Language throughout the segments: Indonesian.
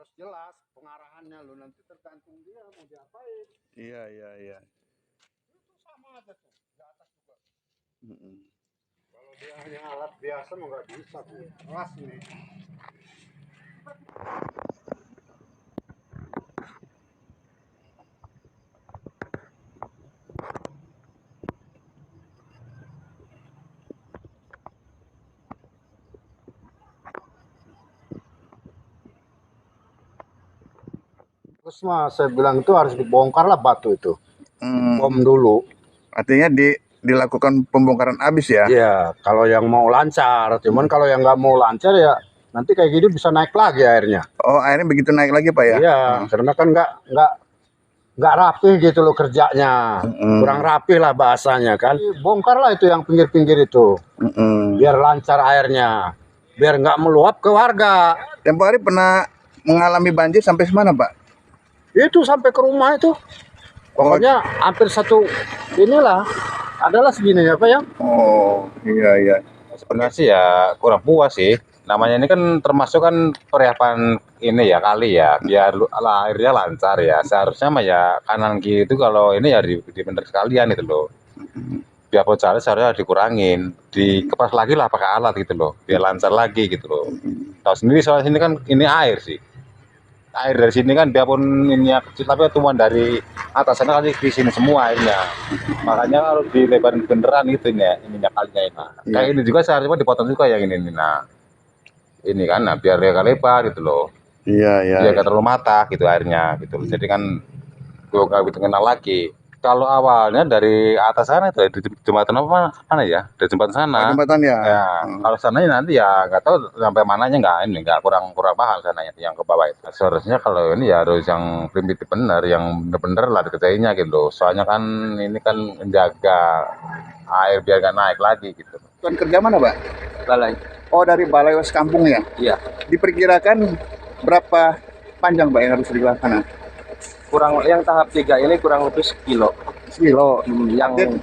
harus jelas pengarahannya lo, nanti tergantung dia mau diapain. Iya. Itu sama aja tuh di atas juga. Kalau dia hanya alat biasa mau nggak bisa tuh. Keras ini. Terus mas saya bilang itu harus dibongkar lah batu itu. Bom dulu. Artinya dilakukan pembongkaran habis ya? Iya, kalau yang mau lancar. Cuman kalau yang nggak mau lancar ya nanti kayak gini bisa naik lagi airnya. Oh, airnya begitu naik lagi Pak ya? Iya, karena kan nggak rapih gitu loh kerjanya. Kurang rapih lah bahasanya kan. Bongkar lah itu yang pinggir-pinggir itu. Biar lancar airnya. Biar nggak meluap ke warga. Tempo hari pernah mengalami banjir sampai mana Pak? Itu sampai ke rumah itu. Pokoknya hampir satu inilah. Adalah segini ya Pak ya. Oh iya. Sebenarnya sih ya kurang puas sih. Namanya ini kan termasuk kan persiapan ini ya kali ya, biar airnya lancar ya. Seharusnya mah ya kanan kiri itu kalau ini ya bener sekalian itu loh. Biar jalan seharusnya dikurangin, dikepas lagi lah pakai alat gitu loh, biar lancar lagi gitu loh. Tahu sendiri soal sini kan ini air sih. Air dari sini kan biarpun ini kecil tapi tuan dari atas sana kali di sini semua airnya. Makanya harus dilebarin beneran gitu ya ininya kalinya ini. Kayak ini juga seharusnya dipotong juga yang ini. Nah, ini kan nah, biar dia lebar gitu loh. Iya. Biar gak terlalu mata gitu airnya gitu. Jadi kan gue gak bisa kenal lagi. Kalau awalnya dari atas sana itu di jembatan apa mana ya? Dari jembatan sana. Jembatan ya. Ya, kalau sananya nanti ya nggak tahu sampai mananya nggak kurang paham sananya yang ke bawah itu. Seharusnya kalau ini ya harus yang primitif benar, yang bener-bener lah dikerjainnya gitu. Soalnya kan ini kan menjaga air biar nggak naik lagi gitu. Tuan kerja mana Pak? Balai. Oh dari Balai Was Kampung ya? Iya. Diperkirakan berapa panjang Pak yang harus dilakukan? Kurang yang tahap 3 ini kurang lebih sekilo. Yang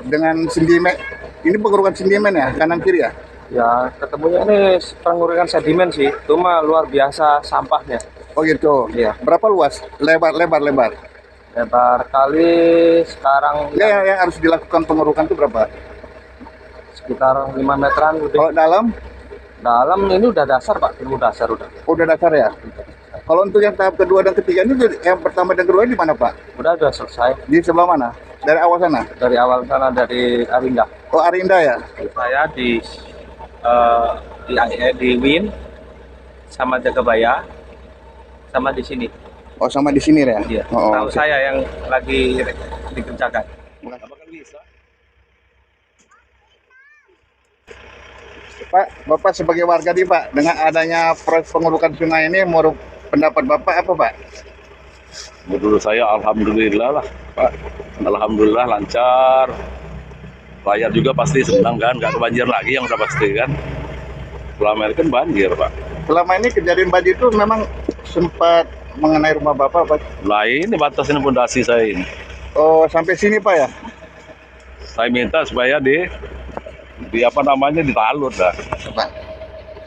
dengan sedimen, ini pengurukan sedimen ya kanan kiri ya? Ya ketemunya ini pengurangan sedimen sih, cuma luar biasa sampahnya. Oh gitu. Iya. Berapa luas? Lebar. Lebar kali sekarang Ya, yang harus dilakukan pengurukan itu berapa? sekitar 5 meteran lebih. Kalau Dalam ini udah dasar Pak, ilmu dasar udah. udah dasar ya. Kalau untuk yang tahap kedua dan ketiga ini yang pertama dan kedua di mana Pak? Udah selesai. Di sebelah mana? Dari awal sana? Dari awal sana dari Arinda. Oh Arinda ya? Saya di Win sama Jagabaya sama di sini. Oh sama di sini ya? Iya. Oh, Tahu okay. saya yang lagi dikerjakan. Apakah bisa? Pak, Bapak sebagai warga nih Pak, dengan adanya proyek pengurukan sungai ini, menurut pendapat Bapak apa Pak? Menurut saya alhamdulillah lah Pak, alhamdulillah lancar. Rakyat juga pasti senang kan, nggak banjir lagi yang udah pasti kan. Selama ini kan banjir Pak. Selama ini kejadian banjir itu memang sempat mengenai rumah Bapak Pak? Nah ini batas ini pondasi saya ini. Oh sampai sini Pak ya? Saya minta supaya di apa namanya ditalur dah. Pak.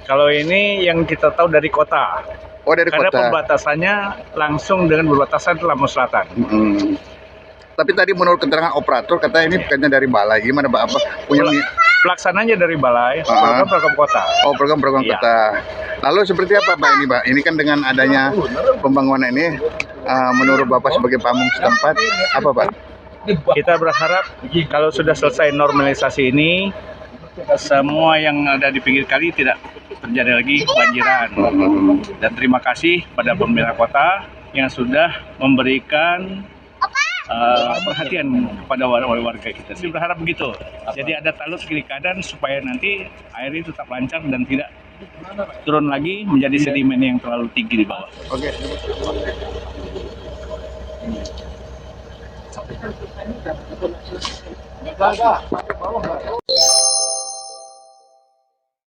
Kalau ini yang kita tahu dari kota. Oh dari Karena kota. perbatasannya langsung dengan berbatasan Lampung Selatan. Tapi tadi menurut keterangan operator katanya ini bukannya dari balai. Gimana Pak? Apa punya Pelaksananya dari balai, program kota. Oh program Iya. kota. Lalu seperti apa Pak ini Pak? Ini kan dengan adanya pembangunan ini, menurut Bapak sebagai pamung setempat, apa Pak? Kita berharap kalau sudah selesai normalisasi ini, semua yang ada di pinggir kali tidak terjadi lagi kebanjiran. Dan terima kasih pada pemerintah kota yang sudah memberikan perhatian kepada warga kita. Saya berharap begitu. Jadi ada talus kiri kanan supaya nanti air itu tetap lancar dan tidak turun lagi menjadi sedimen yang terlalu tinggi di bawah. Oke.